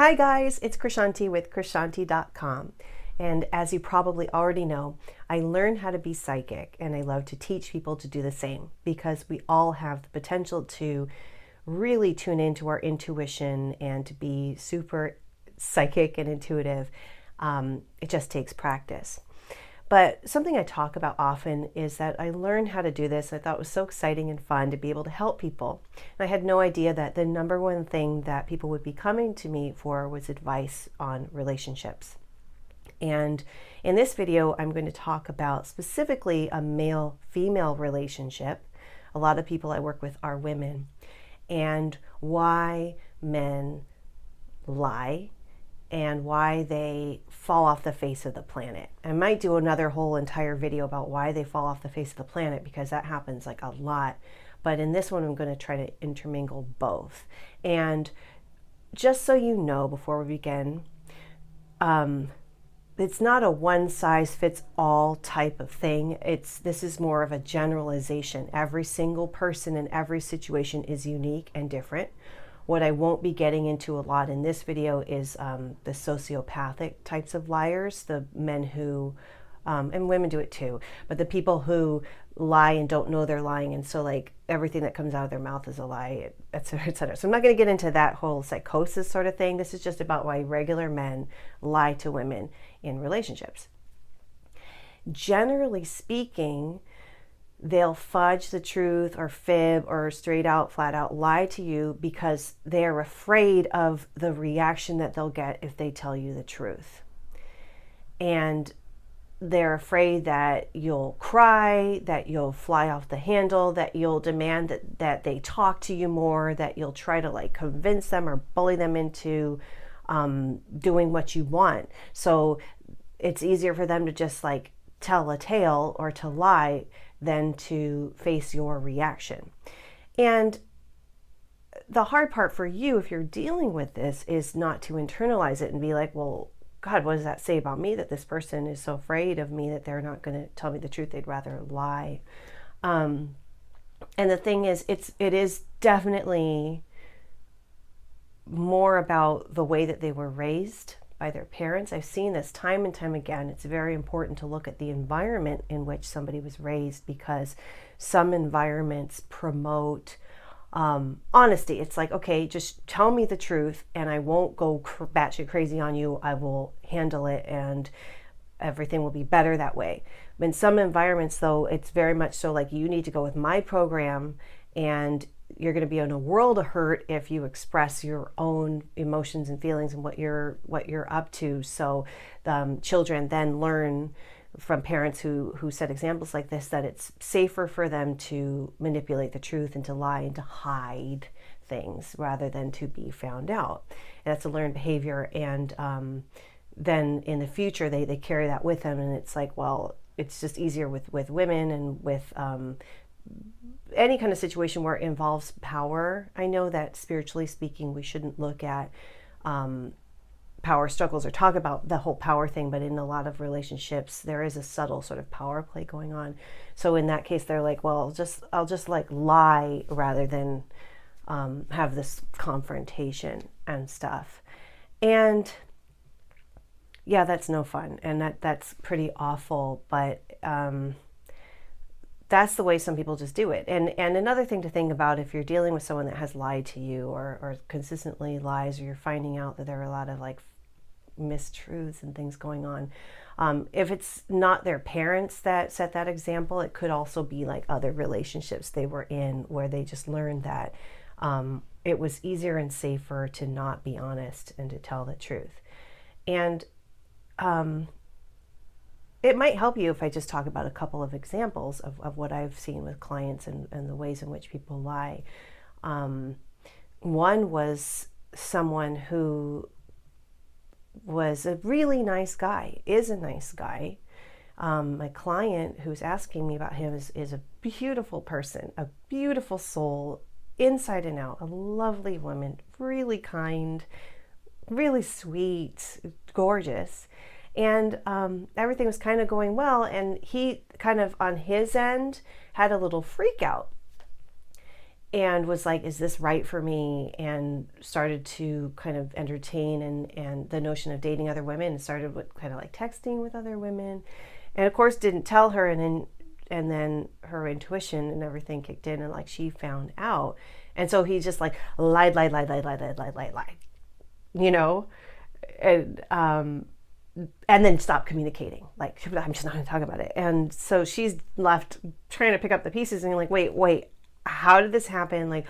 Hi guys, it's Krishanti with Krishanti.com. And as you probably already know, I learned how to be psychic and I love to teach people to do the same because we all have the potential to really tune into our intuition and to be super psychic and intuitive. It just takes practice. But something I talk about often is that I learned how to do this. I thought it was so exciting and fun to be able to help people. And I had no idea that the number one thing that people would be coming to me for was advice on relationships. And in this video, I'm going to talk about specifically a male-female relationship. A lot of people I work with are women, and why men lie and why they fall off the face of the planet. I might do another whole entire video about why they fall off the face of the planet because that happens like a lot. But in this one, I'm going to try to intermingle both. And just so you know, before we begin, it's not a one-size-fits-all type of thing. This is more of a generalization. Every single person in every situation is unique and different. What I won't be getting into a lot in this video is the sociopathic types of liars, the men who, and women do it too, but the people who lie and don't know they're lying, and so like everything that comes out of their mouth is a lie, et cetera, et cetera. So I'm not going to get into that whole psychosis sort of thing. This is just about why regular men lie to women in relationships. Generally speaking, they'll fudge the truth or fib or straight out, flat out lie to you because they're afraid of the reaction that they'll get if they tell you the truth. And they're afraid that you'll cry, that you'll fly off the handle, that you'll demand that they talk to you more, that you'll try to like convince them or bully them into doing what you want. So it's easier for them to just like tell a tale or to lie than to face your reaction. And the hard part for you, if you're dealing with this, is not to internalize it and be like, well, God, what does that say about me that this person is so afraid of me that they're not going to tell me the truth? They'd rather lie. And the thing is, it is definitely more about the way that they were raised by their parents. I've seen this time and time again. It's very important to look at the environment in which somebody was raised because some environments promote honesty. It's like, okay, just tell me the truth and I won't go batshit crazy on you. I will handle it and everything will be better that way. In some environments, though, it's very much so like you need to go with my program and you're going to be in a world of hurt if you express your own emotions and feelings and what you're up to. So children then learn from parents who set examples like this that it's safer for them to manipulate the truth and to lie and to hide things rather than to be found out. And that's a learned behavior. And then in the future, they carry that with them. And it's like, well, it's just easier with women and with any kind of situation where it involves power. I know that spiritually speaking, we shouldn't look at power struggles or talk about the whole power thing, but in a lot of relationships, there is a subtle sort of power play going on. So in that case, they're like, well, I'll just like lie rather than have this confrontation and stuff. And yeah, that's no fun. And that's pretty awful, but that's the way some people just do it. And another thing to think about if you're dealing with someone that has lied to you or consistently lies, or you're finding out that there are a lot of like mistruths and things going on. If it's not their parents that set that example, it could also be like other relationships they were in where they just learned that it was easier and safer to not be honest and to tell the truth. And it might help you if I just talk about a couple of examples of what I've seen with clients and the ways in which people lie. One was someone who was a really nice guy, is a nice guy. My client who's asking me about him is a beautiful person, a beautiful soul, inside and out, a lovely woman, really kind, really sweet, gorgeous. And everything was kind of going well, and he kind of on his end had a little freak out. and was like, is this right for me? And started to kind of entertain and the notion of dating other women, and started with kind of like texting with other women. And of course didn't tell her, and then her intuition and everything kicked in, and like she found out. And so he just like lied, you know, and then stopped communicating. Like, I'm just not going to talk about it. And so she's left trying to pick up the pieces, and you're like, wait, how did this happen? Like,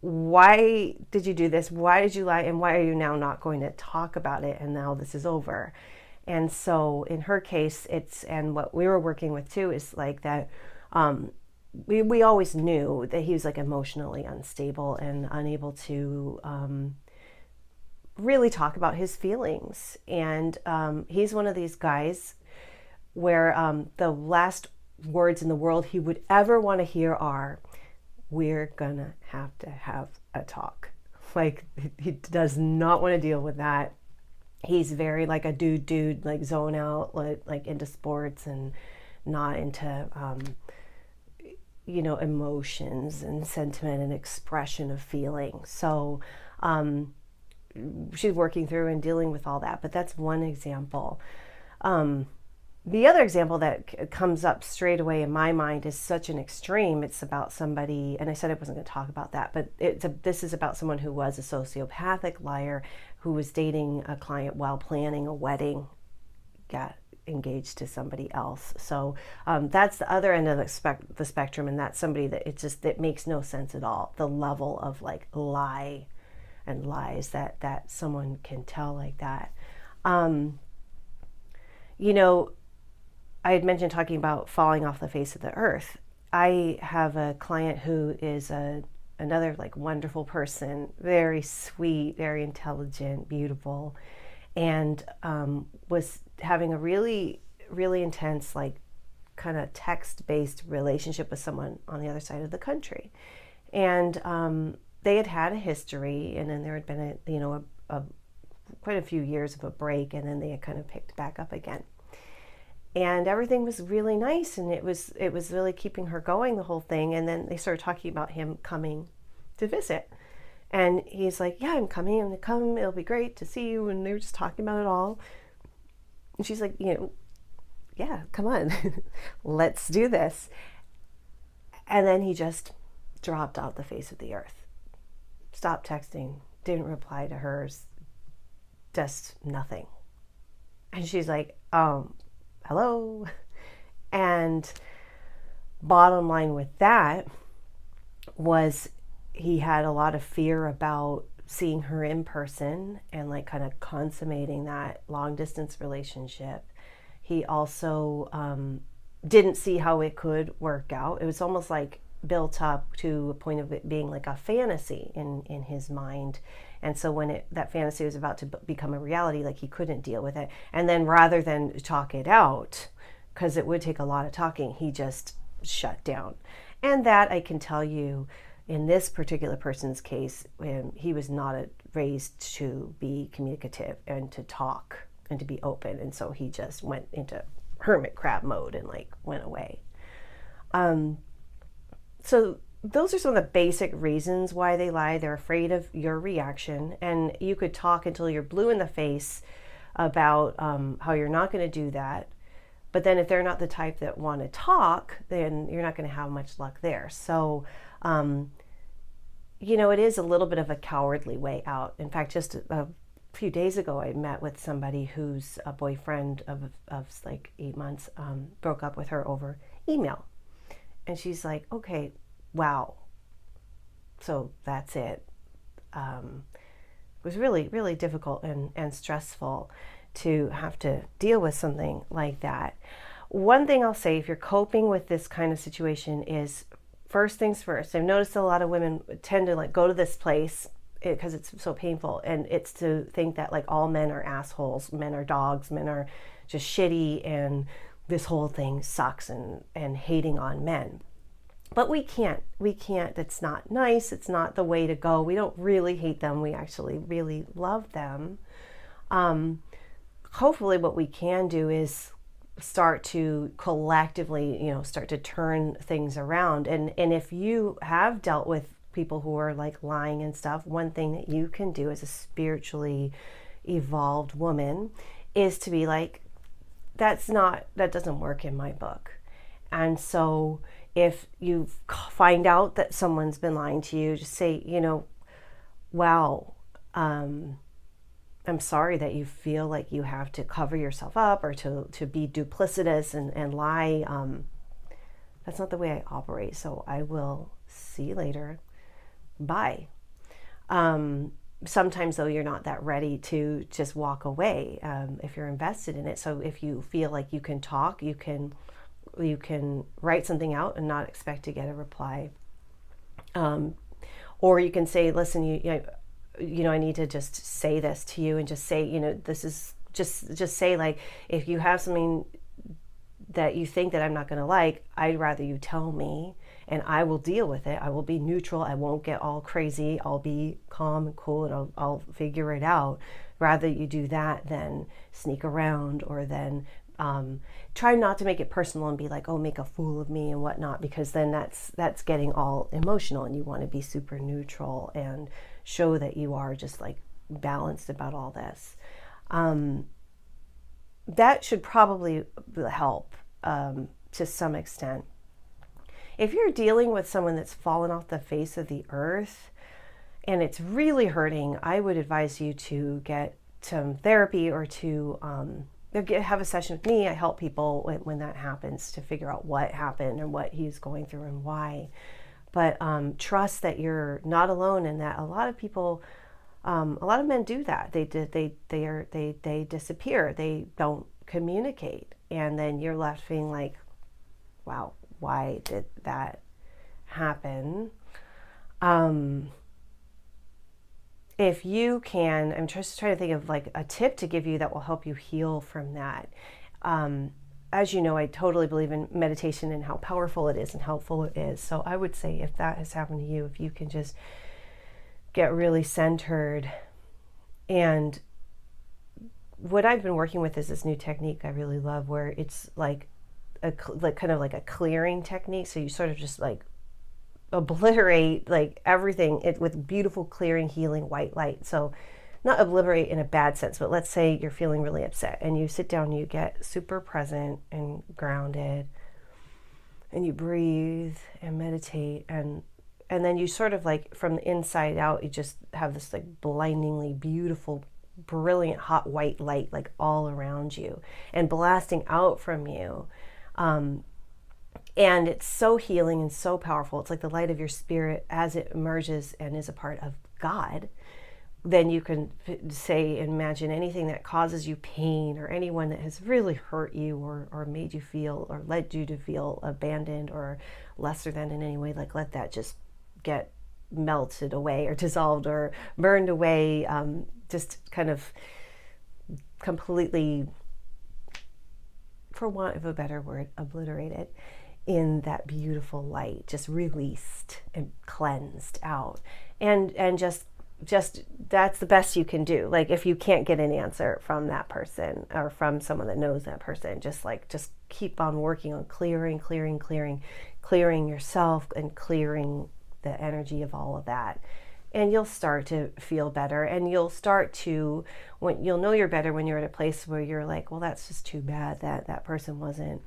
why did you do this? Why did you lie? And why are you now not going to talk about it? And now this is over. And so in her case, and what we were working with too is like that, we always knew that he was like emotionally unstable and unable to really talk about his feelings. And he's one of these guys where the last words in the world he would ever want to hear are, we're gonna have to have a talk. Like, he does not want to deal with that. He's very like a dude, like zone out, like into sports and not into, emotions and sentiment and expression of feeling. So she's working through and dealing with all that, but that's one example. The other example that comes up straight away in my mind is such an extreme. It's about somebody, and I said I wasn't going to talk about that, but this is about someone who was a sociopathic liar who was dating a client while planning a wedding, got engaged to somebody else. So that's the other end of the spectrum, and that's somebody that it makes no sense at all. The level of like lie and lies that someone can tell like that. I had mentioned talking about falling off the face of the earth. I have a client who is another like wonderful person, very sweet, very intelligent, beautiful, and was having a really, really intense, like kind of text-based relationship with someone on the other side of the country. And they had a history, and then there had been quite a few years of a break, and then they had kind of picked back up again. And everything was really nice, and it was really keeping her going, the whole thing. And then they started talking about him coming to visit. And he's like, yeah, I'm coming, I'm going to come, it'll be great to see you. And they were just talking about it all. And she's like, yeah, come on, let's do this. And then he just dropped off the face of the earth. Stopped texting, didn't reply to hers, just nothing. And she's like, hello. And bottom line with that was he had a lot of fear about seeing her in person and like kind of consummating that long distance relationship. He also didn't see how it could work out. It was almost like built up to a point of it being like a fantasy in his mind. And so when that fantasy was about to become a reality, like he couldn't deal with it. And then rather than talk it out, because it would take a lot of talking, he just shut down. And that I can tell you, in this particular person's case, he was not raised to be communicative and to talk and to be open. And so he just went into hermit crab mode and like went away. So those are some of the basic reasons why they lie. They're afraid of your reaction, and you could talk until you're blue in the face about how you're not going to do that. But then if they're not the type that want to talk, then you're not going to have much luck there. So, it is a little bit of a cowardly way out. In fact, just a few days ago, I met with somebody whose boyfriend of like 8 months broke up with her over email. And she's like, okay, wow. So that's it. It was really, really difficult and stressful to have to deal with something like that. One thing I'll say, if you're coping with this kind of situation, is first things first. I've noticed a lot of women tend to like go to this place because it's so painful, and it's to think that like all men are assholes, men are dogs, men are just shitty, and this whole thing sucks, and hating on men. But we can't, it's not nice, it's not the way to go. We don't really hate them, we actually really love them. Hopefully what we can do is start to collectively, start to turn things around. And if you have dealt with people who are like lying and stuff, one thing that you can do as a spiritually evolved woman is to be like, that doesn't work in my book. And so if you find out that someone's been lying to you, just say, wow, I'm sorry that you feel like you have to cover yourself up or to be duplicitous and lie. That's not the way I operate. So I will see you later. Bye. Sometimes though, you're not that ready to just walk away if you're invested in it. So if you feel like you can talk, you can write something out and not expect to get a reply. Or you can say, listen, I need to just say this to you, and just say, this is just say, like, if you have something that you think that I'm not going to like, I'd rather you tell me and I will deal with it. I will be neutral. I won't get all crazy. I'll be calm and cool, and I'll figure it out. Rather you do that than sneak around, or then try not to make it personal and be like, oh, make a fool of me and whatnot, because then that's getting all emotional, and you want to be super neutral and show that you are just like balanced about all this. That should probably help to some extent. If you're dealing with someone that's fallen off the face of the earth and it's really hurting, I would advise you to get some therapy, or to have a session with me. I help people when that happens to figure out what happened and what he's going through and why. But trust that you're not alone, and that a lot of people, a lot of men do that. They disappear. They don't communicate, and then you're left feeling like, wow, why did that happen? If you can, I'm just trying to think of like a tip to give you that will help you heal from that. As you know, I totally believe in meditation and how powerful it is and helpful it is. So I would say, if that has happened to you, if you can just get really centered. And what I've been working with is this new technique I really love, where it's like kind of like a clearing technique. So you sort of just like obliterate like everything with beautiful, clearing, healing white light. So not obliterate in a bad sense, but let's say you're feeling really upset and you sit down and you get super present and grounded, and you breathe and meditate, and then you sort of like from the inside out, you just have this like blindingly beautiful, brilliant hot white light like all around you and blasting out from you. And it's so healing and so powerful. It's like the light of your spirit as it emerges and is a part of God. Then you can say, imagine anything that causes you pain, or anyone that has really hurt you, or made you feel, or led you to feel abandoned or lesser than in any way. Like, let that just get melted away or dissolved or burned away. Just kind of completely, for want of a better word, obliterated in that beautiful light, just released and cleansed out. And just that's the best you can do. Like, if you can't get an answer from that person or from someone that knows that person, just keep on working on clearing yourself and clearing the energy of all of that. And you'll start to feel better, and you'll know you're better when you're at a place where you're like, well, that's just too bad that that person wasn't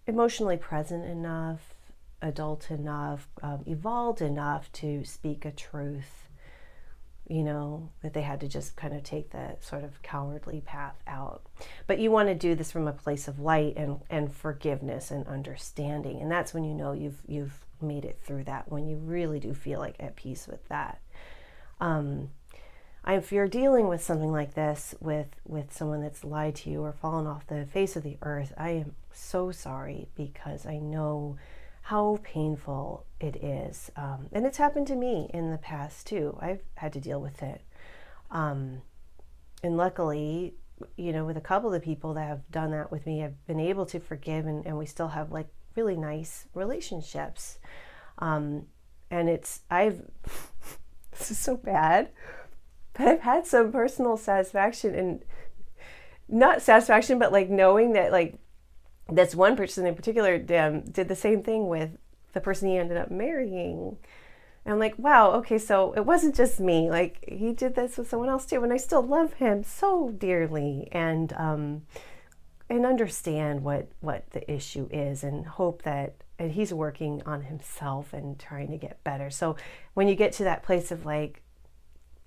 emotionally present enough, adult enough, evolved enough to speak a truth, that they had to just kind of take that sort of cowardly path out. But you want to do this from a place of light and forgiveness and understanding. And that's when you know you've made it through that, when you really do feel like at peace with that. If you're dealing with something like this with someone that's lied to you or fallen off the face of the earth, I am so sorry, because I know how painful it is. And it's happened to me in the past too. I've had to deal with it. And luckily, with a couple of the people that have done that with me, I've been able to forgive, and we still have like really nice relationships. And this is so bad, but I've had some personal satisfaction, and not satisfaction, but like knowing that like this one person in particular did the same thing with the person he ended up marrying. And I'm like, wow, okay, so it wasn't just me. Like, he did this with someone else too, and I still love him so dearly, and understand what the issue is, and hope that, and he's working on himself and trying to get better. So when you get to that place of like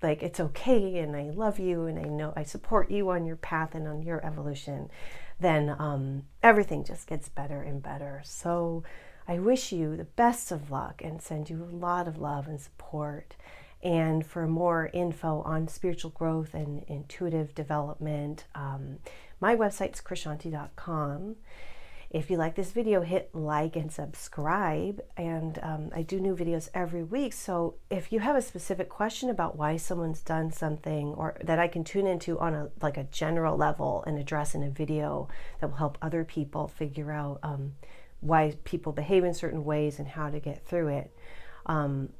it's okay, and I love you, and I know I support you on your path and on your evolution, then everything just gets better and better. So I wish you the best of luck and send you a lot of love and support. And for more info on spiritual growth and intuitive development, my website's Krishanti.com. If you like this video, hit like and subscribe. And I do new videos every week. So if you have a specific question about why someone's done something, or that I can tune into on a general level and address in a video that will help other people figure out why people behave in certain ways and how to get through it,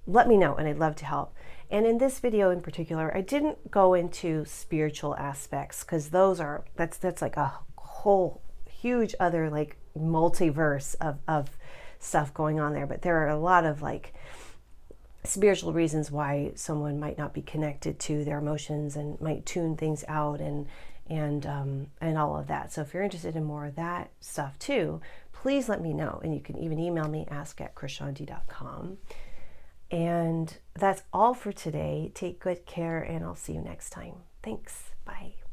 let me know, and I'd love to help. And in this video in particular, I didn't go into spiritual aspects, because that's like a whole huge other like multiverse of stuff going on there. But there are a lot of like spiritual reasons why someone might not be connected to their emotions and might tune things out, and all of that. So if you're interested in more of that stuff too, please let me know. And you can even email me, ask@krishanti.com. And that's all for today. Take good care, and I'll see you next time. Thanks. Bye.